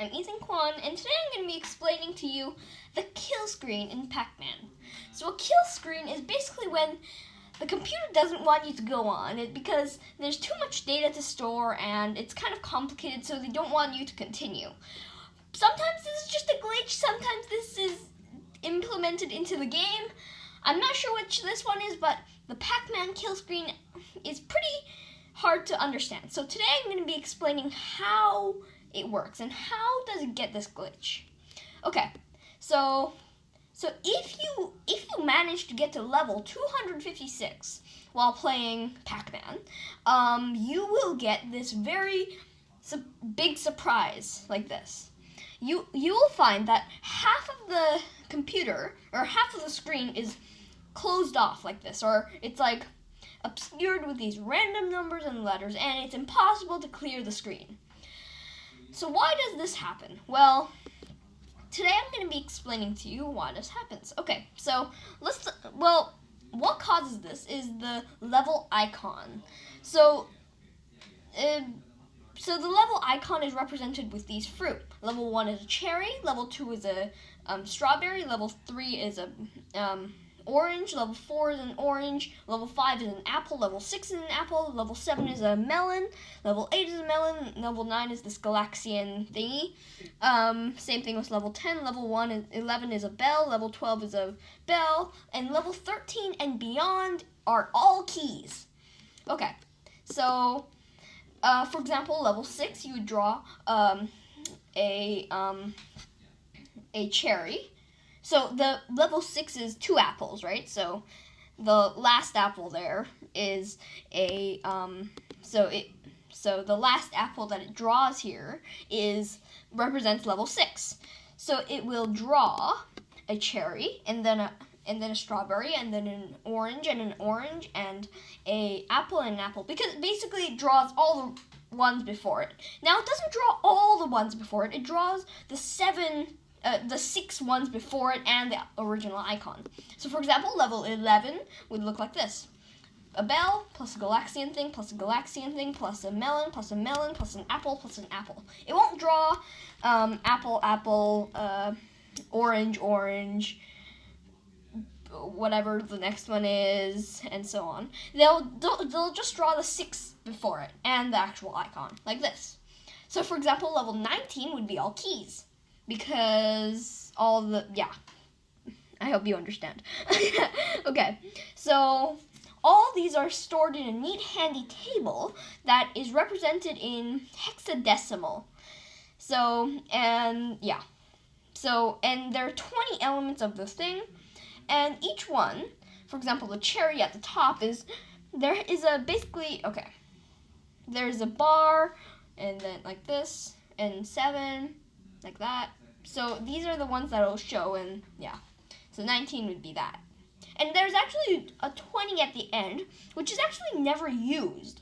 I'm Ethan Kwan, and today I'm going to be explaining to you the kill screen in Pac-Man. So a kill screen is basically when the computer doesn't want you to go on it because there's too much data to store and it's kind of complicated, so they don't want you to continue. Sometimes this is just a glitch, sometimes this is implemented into the game. I'm not sure which this one is, but the Pac-Man kill screen is pretty hard to understand. So today I'm going to be explaining how it works and how does it get this glitch. Okay, so if you manage to get to level 256 while playing Pac-Man, you will get this very big surprise like this. You will find that half of the computer or half of the screen is closed off like this, or it's like obscured with these random numbers and letters, and it's impossible to clear the screen. So why does this happen? Well, today I'm going to be explaining to you why this happens. Okay, so what causes this is the level icon. So the level icon is represented with these fruit. Level 1 is a cherry, level 2 is a strawberry, level 3 is a orange, level 4 is an orange, level 5 is an apple, level 6 is an apple, level 7 is a melon, level 8 is a melon, level 9 is this Galaxian thingy. Same thing with level 10, level 11 is a bell, level 12 is a bell, and level 13 and beyond are all keys. Okay, so for example, level 6 you would draw a cherry. So the level 6 is 2 apples, right? So the last apple there is a so the last apple that it draws here represents level 6. So it will draw a cherry and then a strawberry and then an orange and a apple and an apple, because basically it draws all the ones before it. Now it doesn't draw all the ones before it. It draws the 6 ones before it and the original icon. So for example, level 11 would look like this. A bell, plus a Galaxian thing, plus a Galaxian thing, plus a melon, plus a melon, plus an apple, plus an apple. It won't draw apple, orange, whatever the next one is, and so on. They'll just draw the 6 before it and the actual icon, like this. So for example, level 19 would be all keys, because I hope you understand. Okay, so all these are stored in a neat handy table that is represented in hexadecimal. And there are 20 elements of this thing, and each one, for example, the cherry at the top there's a bar, and then like this, and 7, like that. So these are the ones that it'll show, and so 19 would be that. And there's actually a 20 at the end, which is actually never used.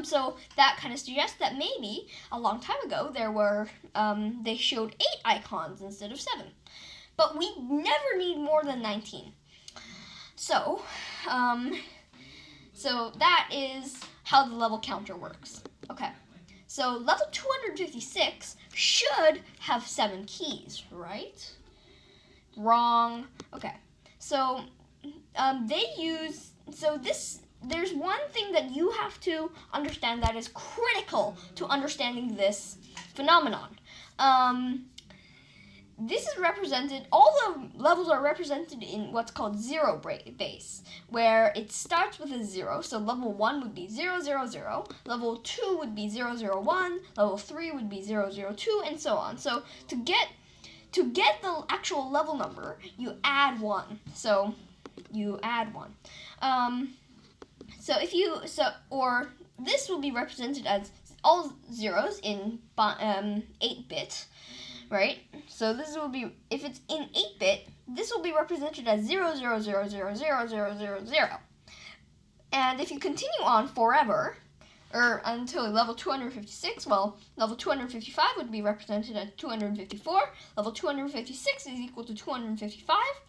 So that kind of suggests that maybe a long time ago they showed 8 icons instead of 7. But we never need more than 19. So that is how the level counter works. Okay. So level 256 should have 7 keys, right? Wrong. Okay. So there's one thing that you have to understand that is critical to understanding this phenomenon. This is represented, all the levels are represented in what's called zero base, where it starts with a 0. So level 1 would be 0, 0, 0, level 2 would be 0, 0, 1, level 3 would be 0, 0, 2, and so on. So to get the actual level number, you add 1. So you add 1. Or this will be represented as all zeros in 8-bit. Right? So this will be, if it's in 8-bit, this will be represented as 0, 0, 0, 0, 0, 0, 0, 0. And if you continue on forever, or until level 256, well, level 255 would be represented as 254. Level 256 is equal to 255.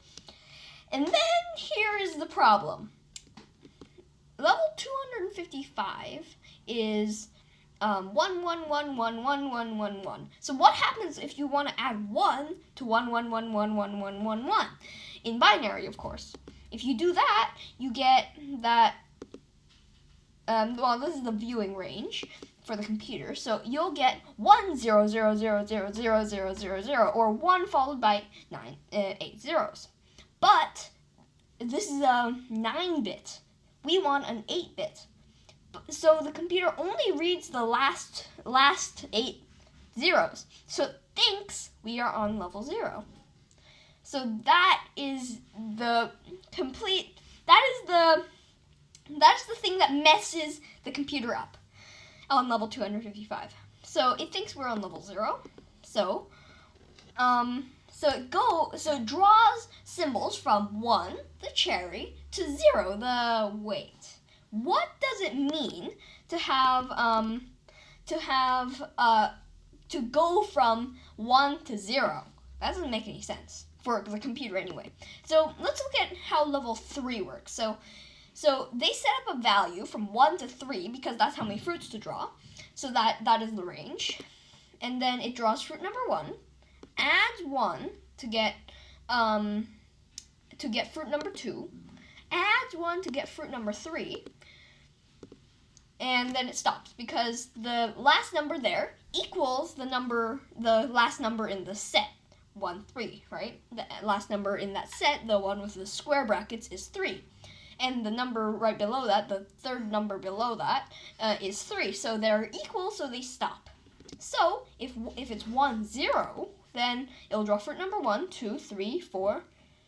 And then here is the problem. Level 255 is 1, 1, 1, 1, 1, 1, 1, 1. So what happens if you want to add 1 to 1, 1, 1, 1, 1, 1, 1, 1? In binary, of course. If you do that, you get that, well, this is the viewing range for the computer. So you'll get 1, 0, 0, 0, 0, 0, 0, 0, 0, or 1 followed by 8 zeros. But this is a 9-bit. We want an 8-bit. So the computer only reads the last 8 zeros. So it thinks we are on level 0. So that is the thing that messes the computer up on level 255. So it thinks we're on level 0. So it draws symbols from 1, the cherry, to 0, the weight. What does it mean to go from 1 to 0? That doesn't make any sense for the computer anyway. So let's look at how level 3 works. So they set up a value from 1 to 3 because that's how many fruits to draw. So that is the range. And then it draws fruit number 1, adds 1 to get fruit number 2, adds 1 to get fruit number 3, and then it stops because the last number there equals the last number in the set, 1, 3, right? The last number in that set, the one with the square brackets, is 3. And the number right below that, the third number below that, is 3. So they're equal, so they stop. So if it's 1, 0, then it'll draw fruit number 1, 2, 3, 4,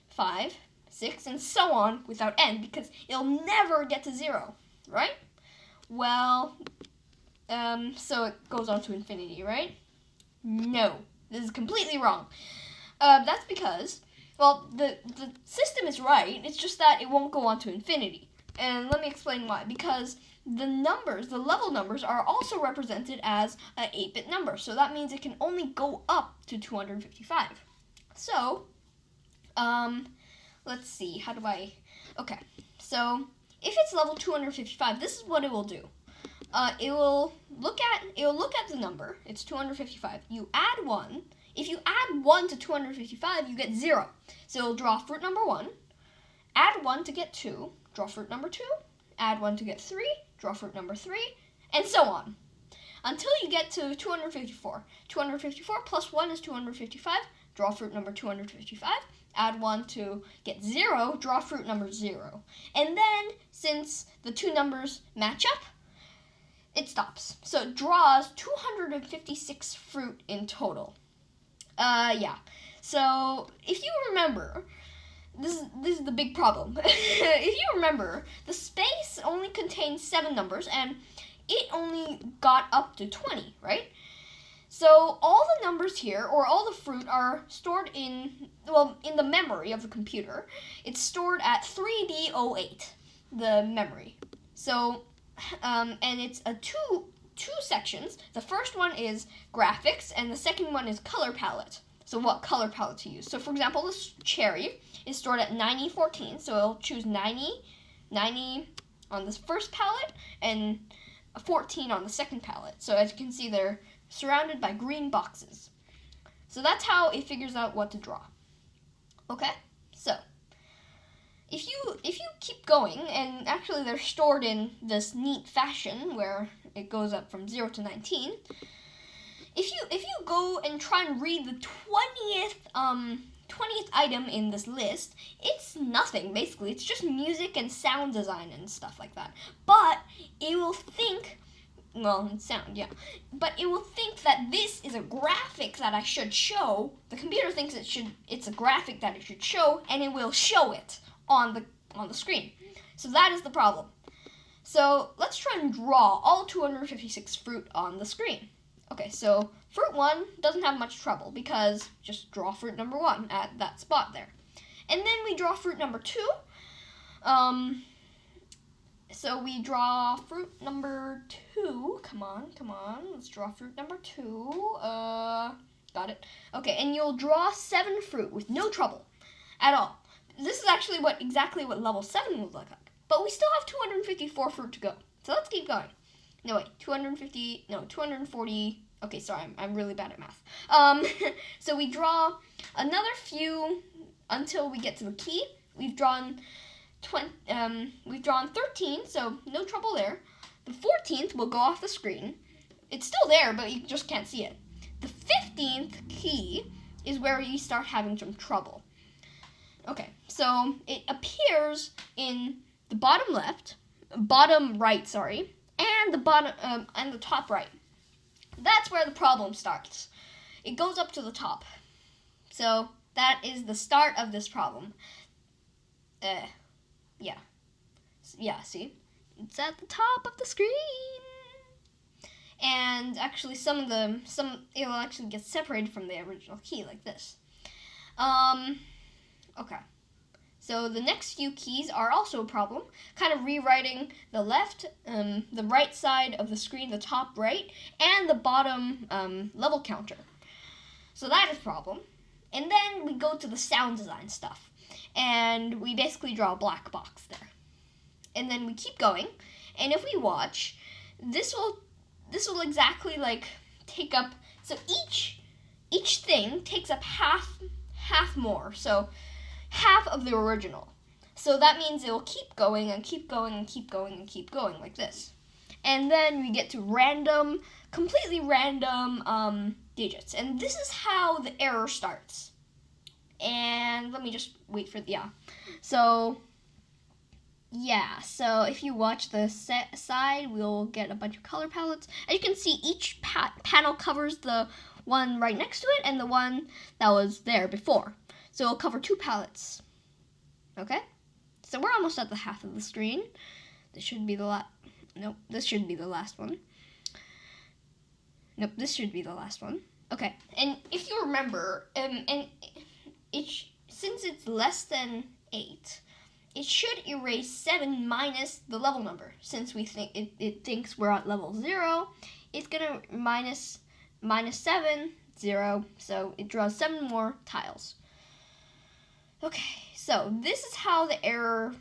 5, 6, and so on without end because it'll never get to 0, right? Well, so it goes on to infinity, right? No, this is completely wrong. That's because, well, the system is right, it's just that it won't go on to infinity. And let me explain why. Because the level numbers, are also represented as an 8-bit number. So that means it can only go up to 255. So, let's see, okay, so if it's level 255, this is what it will do. It will look at the number, it's 255, you add 1. If you add 1 to 255, you get 0. So it'll draw fruit number 1, add 1 to get 2, draw fruit number 2, add 1 to get 3, draw fruit number 3, and so on. Until you get to 254. 254 plus 1 is 255, draw fruit number 255, add 1 to get 0, draw fruit number 0. And then, since the two numbers match up, it stops. So it draws 256 fruit in total. Yeah. So, if you remember, this is the big problem. If you remember, the space only contains 7 numbers, and it only got up to 20, right? So all the numbers here, or all the fruit, are stored in the memory of the computer. It's stored at 3B08, the memory. So, and it's two sections. The first one is graphics, and the second one is color palette. So what color palette to use. So for example, this cherry is stored at 9014, so it'll choose 90 on this first palette, and 14 on the second palette. So as you can see, they're surrounded by green boxes. So that's how it figures out what to draw. Okay? So, if you keep going, and actually they're stored in this neat fashion where it goes up from 0 to 19, if you go and try and read the 20th item in this list, it's nothing, basically. It's just music and sound design and stuff like that. But it will think, sound, yeah. But it will think that this is a graphic that I should show. The computer thinks it's a graphic that it should show, and it will show it on the screen. So that is the problem. So let's try and draw all 256 fruit on the screen. Okay, so fruit 1 doesn't have much trouble because just draw fruit number 1 at that spot there. And then we draw fruit number 2. So we draw fruit number 2. Come on. Let's draw fruit number 2. Got it. Okay, and you'll draw 7 fruit with no trouble at all. This is actually exactly what level 7 would look like. But we still have 254 fruit to go. So let's keep going. no wait, 250, no, 240, okay, sorry, I'm really bad at math. So we draw another few until we get to the key. We've drawn 13, so no trouble there. The 14th will go off the screen. It's still there, but you just can't see it. The 15th key is where you start having some trouble. Okay, so it appears in the bottom right, and the bottom and the top right. That's where the problem starts. It goes up to the top. So that is the start of this problem. Yeah, see? It's at the top of the screen. And actually it'll actually get separated from the original key like this. Okay. So the next few keys are also a problem, kind of rewriting the the right side of the screen, the top right, and the bottom level counter. So that is a problem. And then we go to the sound design stuff, and we basically draw a black box there. And then we keep going, and if we watch, this will exactly like take up. So each thing takes up half more. So half of the original. So that means it will keep going and keep going and keep going and keep going like this. And then we get to completely random digits. And this is how the error starts. And let me just wait for So if you watch the side, we'll get a bunch of color palettes. As you can see, each panel covers the one right next to it and the one that was there before. So it'll cover 2 palettes. Okay? So we're almost at the half of the screen. This should be the Nope, this should be the last one. Nope, this should be the last one. Okay, and if you remember, since it's less than 8, it should erase 7 minus the level number. Since we think it thinks we're at level 0, it's gonna minus 7, 0, so it draws 7 more tiles. Okay, so this is how the error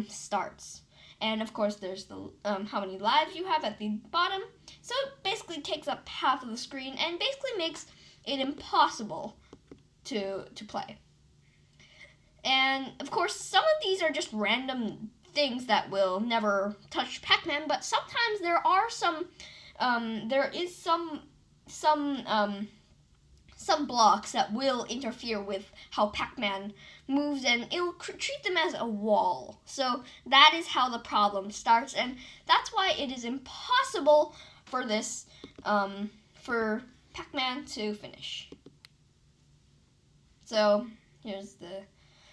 starts. And of course there's the how many lives you have at the bottom. So it basically takes up half of the screen and basically makes it impossible to play. And of course some of these are just random things that will never touch Pac-Man, but sometimes there are some blocks that will interfere with how Pac-Man moves, and it'll treat them as a wall. So that is how the problem starts, and that's why it is impossible for this, for Pac-Man to finish. So here's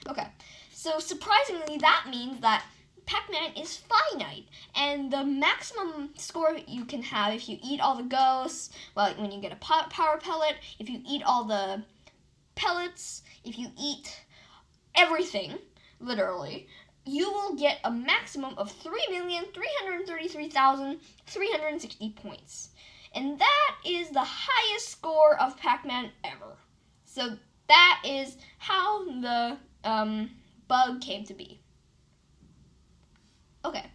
okay. So surprisingly, that means that Pac-Man is finite, and the maximum score you can have if you eat all the ghosts, well, when you get a power pellet, if you eat all the pellets, if you eat everything, literally, you will get a maximum of 3,333,360 points. And that is the highest score of Pac-Man ever. So that is how the bug came to be. Okay,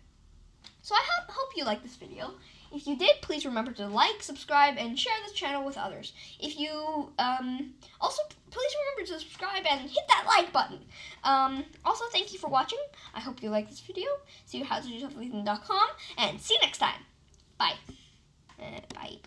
so I hope you liked this video. If you did, please remember to like, subscribe, and share this channel with others. If you, also, please remember to subscribe and hit that like button. Also, thank you for watching. I hope you liked this video. See you at howtodosomething.com, and see you next time. Bye. Bye.